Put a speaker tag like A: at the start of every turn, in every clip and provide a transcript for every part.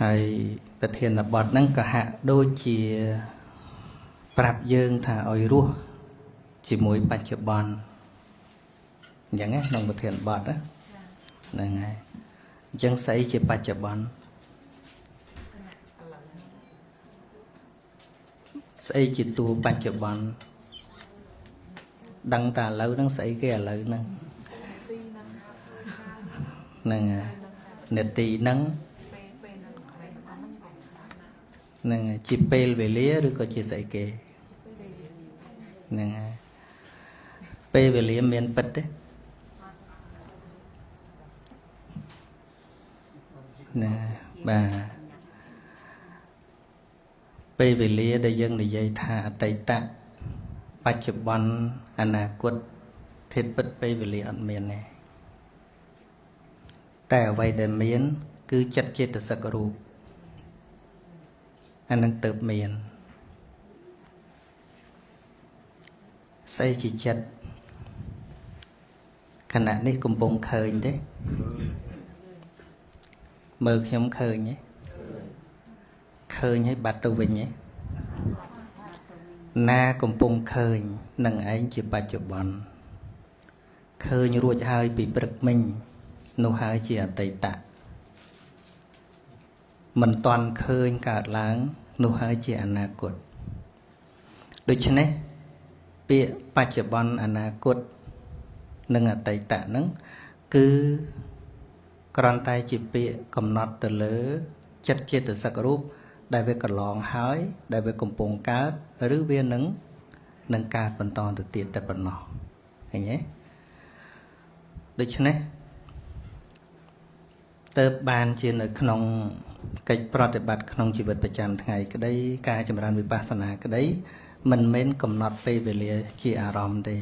A: ហើយប្រធានបទហ្នឹងក៏ហាក់ដូចជាប្រាប់យើងថាឲ្យរស់ជាមួយបច្ចុប្បន្នអញ្ចឹងណាក្នុងប្រធានបទហ្នឹងហើយអញ្ចឹងស្អីជាបច្ចុប្បន្នស្អីជាតួបច្ចុប្បន្នដឹងតែឥឡូវហ្នឹងស្អីគេឥឡូវហ្នឹងហ្នឹងនាទីហ្នឹងហ្នឹងជាពេលវេលាឬក៏ជាស្អីគេហ្នឹងហើយពេលវេលាមានពិតទេណាបាទពេលវេលាដែលយើងនិយាយថាអតីតបច្ចុប្បន្នអនាគតធាតុពិតពេលវេលាអត់មានទេតែអ្វីដែលមានគឺចិត្តចេតសិករូបអានឹងទៅមានស្អីជាចិត្តខណៈនេះកំពុងឃើញទេមើលខ្ញុំឃើញទេឃើញហើយបាត់ទៅវិញទេណាកំពុងឃើញនឹងឯងជាបច្ចុប្បន្នឃើញរួចហើយពីព្រឹកមិញនោះហើយជាអតីតមិនតាន់ឃើញកើតឡើងនោះហើយជាអនាគតដូច្នេះពាក្យបច្ចុប្បន្នអនាគតនិងអតីតហ្នឹងគឺគ្រាន់តែជាពាក្យកំណត់ទៅលើចិត្តចេតសិករូបដែលវាកន្លងហើយដែលវាកំពុងកើតឬវានឹងកើតបន្តទៅទៀតតែប៉ុណ្ណោះឃើញទេដូច្នេះទៅបានជានៅក្នុងកិច្ចប្រតិបត្តិក្នុងជីវិតប្រចាំថ្ងៃក្តីការចម្រើនវិបស្សនាក្តីមិនមែនកំណត់ពេលវេលាជាអារម្មណ៍ទេ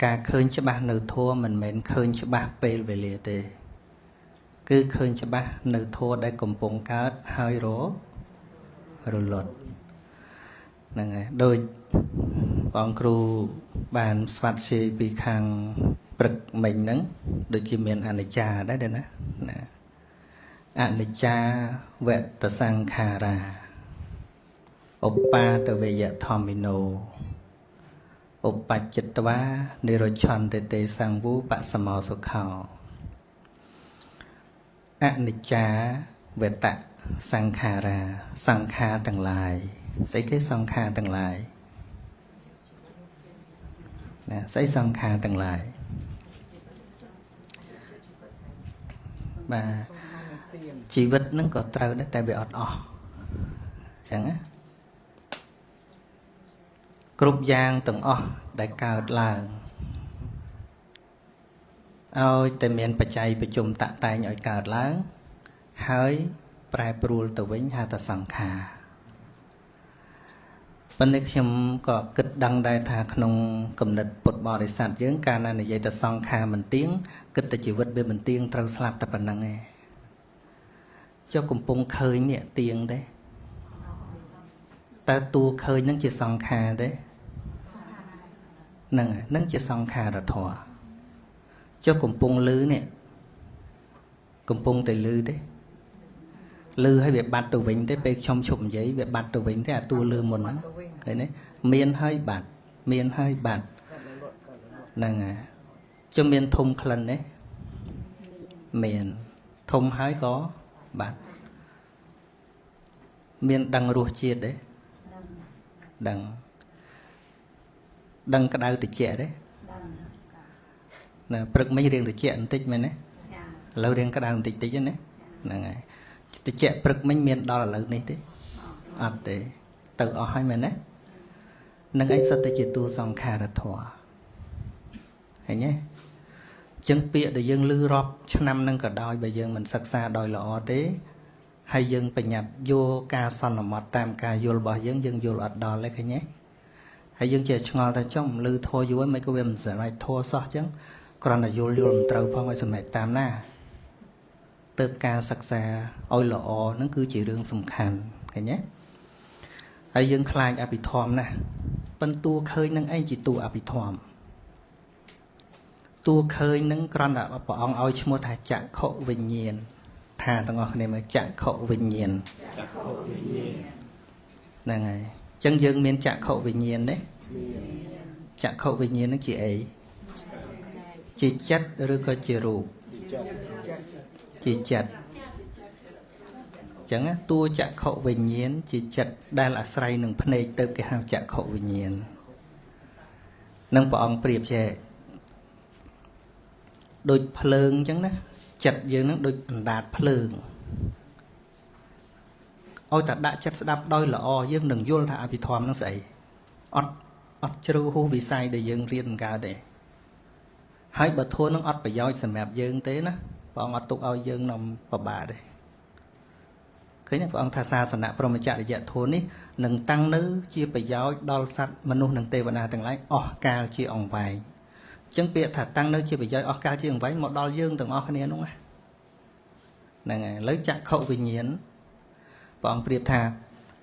A: ការឃើញច្បាស់នៅធម៌មិនមែនឃើញច្បាស់ពេលវេលាទេគឺឃើញច្បាស់នៅធម៌ដែលកំពុងកើតហើយរលត់ហ្នឹងហើយដូចបងគ្រូបានស្វាត់ជ័យពីខាងព្រឹកមិញហ្នឹងដូចជាមានអនិច្ចាដែរណាអនិច្ចាវតសង្ខារាឧបាទវយធម្មិណោឧបច្ចិតវានិរច្ឆន្តិទេសង្វូបសមោសុខោអនិច្ចាវតសង្ខារាសង្ខារទាំងឡាយស្អីគេសង្ខារទាំងឡាយណាស្អីសង្ខារទាំងឡាយបាទជីវិតហ្នឹងក៏ត្រូវដែរតែវាអត់អស់អញ្ចឹងណាគ្រប់យ៉ាងទាំងអស់ដែលកើតឡើងឲ្យតែមានបច្ច័យប្រជុំតាក់តែងឲ្យកើតឡើងហើយប្រែប្រួលទៅវិញហៅថាសង្ខារប៉ុន្តែខ្ញុំក៏គិតដឹងដែរថាក្នុងគំនិតពុទ្ធបរិស័ទយើងកាលណានិយាយទៅសង្ខារមិនទៀងគិតតែជីវិតវាមិនទៀងត្រូវស្លាប់តែប៉ុណ្្នឹងឯងចុះកំពុងឃើញនេះទៀងទេតើតួឃើញនឹងជាសង្ខារទេហ្នឹងជាសង្ខារធម៌ចុះកំពុងលឺនេះកំពុងតែលឺទេលឺឲ្យវាបាត់ទៅវិញទេពេលខ្ញុំឈប់និយាយវាបាត់ទៅវិញទេអាតួលឺមុនហ្នឹងឃើញទេមានហើយបាត់មានហើយបាត់ហ្នឹងហើយចុះមានធំក្លិនទេមានធំហើយក៏បាត់មានដឹងរសជាតិទេដឹងក្តៅត្រជាក់ទេណាព្រឹកមិញរៀងត្រជាក់បន្តិចមែនទេឥឡូវរៀងក្តៅបន្តិចតិចណាហ្នឹងហើយត្រជាក់ព្រឹកមិញមានដល់ឥឡូវនេះទេអត់ទេទៅអស់ហើយមែនទេនឹងឯងសិតតែជាតួសង្ខារធម៌ឃើញទេចឹងពាក្យដែលយើងឮរាប់ឆ្នាំនឹងក៏ដោយបើយើងមិនសិក្សាដោយល្អទេហើយយើងបញ្ញាប់យកការសន្មតតាមការយល់របស់យើងយល់អត់ដល់ទេឃើញទេហើយយើងជាឆ្ងល់ថាចុះឮធัวយូរមិនក៏វាមិនសម្រេចធัวសោះចឹងគ្រាន់តែយល់មិនត្រូវផងឲ្យសម្រេចតាមណាទើបការសិក្សាឲ្យល្អហ្នឹងគឺជារឿងសំខាន់ឃើញទេហើយយើងខ្លាចអភិធម្មណាស់ប៉ុន្តែតួឃើញនឹងឯងជាតួអភិធម្មតួឃើញនឹងគ្រាន់តែព្រះអង្គឲ្យឈ្មោះថាចក្ខុវិញ្ញាណ thà tầng ngọc này mà chạm khẩu vinh nhiên là ngày chân dương miên chạm khẩu vinh nhiên đấy chạm khẩu vinh nhiên nó chỉ ấy chỉ chất rồi có chỉ rủ chỉ chặt chẳng á tua chạm khẩu vinh nhiên chỉ chặt đây là say nâng phân này tới cái hào chạm khẩu vinh nhiên nâng bỏ ông priệp chè đôi phơi chẳng đó chặt dương nó đôi đạt phơi ôi ta đã chặt đạp đôi là o dương đừng vô thả bị thòm nó xảy ọt ọt trâu hú bị sai để dương riêng cả để hai bờ thua nó ọt phải doi sầm mẹp dương tế nó bọn ọt tục ao dương nằm vào bà đây cái này bọn thà xa sẵn nạ pro mà chạy để dạ thua ní nâng tăng nữ chia phải doi đo sạch mà nu nâng tê và nà từng lái ca chia ông vài chân biệt thà tăng nữ chia phải doi ca chia ông vài một đo dương từng cái này đúng không nè ngày lấy chặt khẩu vì nhiên bọn priệp thà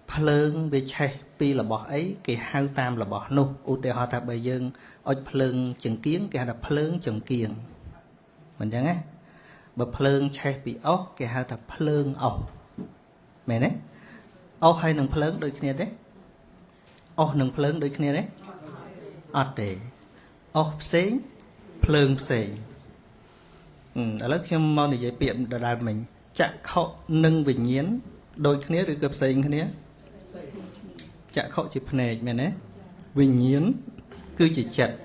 A: phơi về chạy pi là bỏ ấy cái hao tam là bỏ nô u tê họ thà bây giờ ôi phơi chừng kiến cái là phơi chừng kiền mình chẳng á bờ phơi chạy bị ốc cái hao thà phơi ốc mẹ đấy ốc hay nâng phơi đôi kia đấy ốc nâng phơi đôi kia đấy ọt để ốc xén phơi xén ở lớp trong món này dễ biệm là mình chạm khẩu nâng bình nhiên đôi kia rồi gặp xén kia chạm khẩu chỉ phần này mẹ đấy bình nhiên cứ chỉ chặt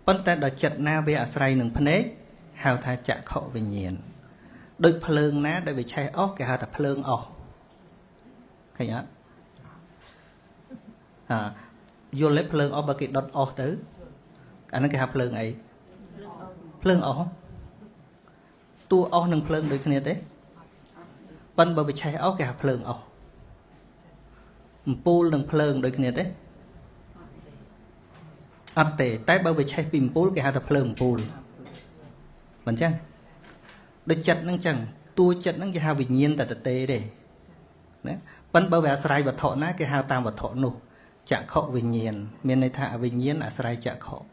A: vấn đề là chặt na về asray nâng phần đấy hào tha chạm khẩu bình nhiên đôi phơi ná để bị cháy ốc cái hào tập phơi ốc cái nhá vô lấy phơi ốc bao cái đốt ốc tới anh nói cái hào phơi ấy phơi ốc tua ốc nâng phơi được cái đấy bên bờ bị cháy ốc cái hào phơi ốc pool nâng phơi được cái đấy ăn tệ tái bờ bị cháy pin pool cái hào tập phơi pool mình chăng đôi chặt nâng chẳng tua chặt nâng cái hào bình nhiên tại tệ để đấy bên bờ về sài và thọ ná cái hào tam và thọ nụ chạm khẩu bình nhiên miền này thả bình nhiên sài chạm khẩu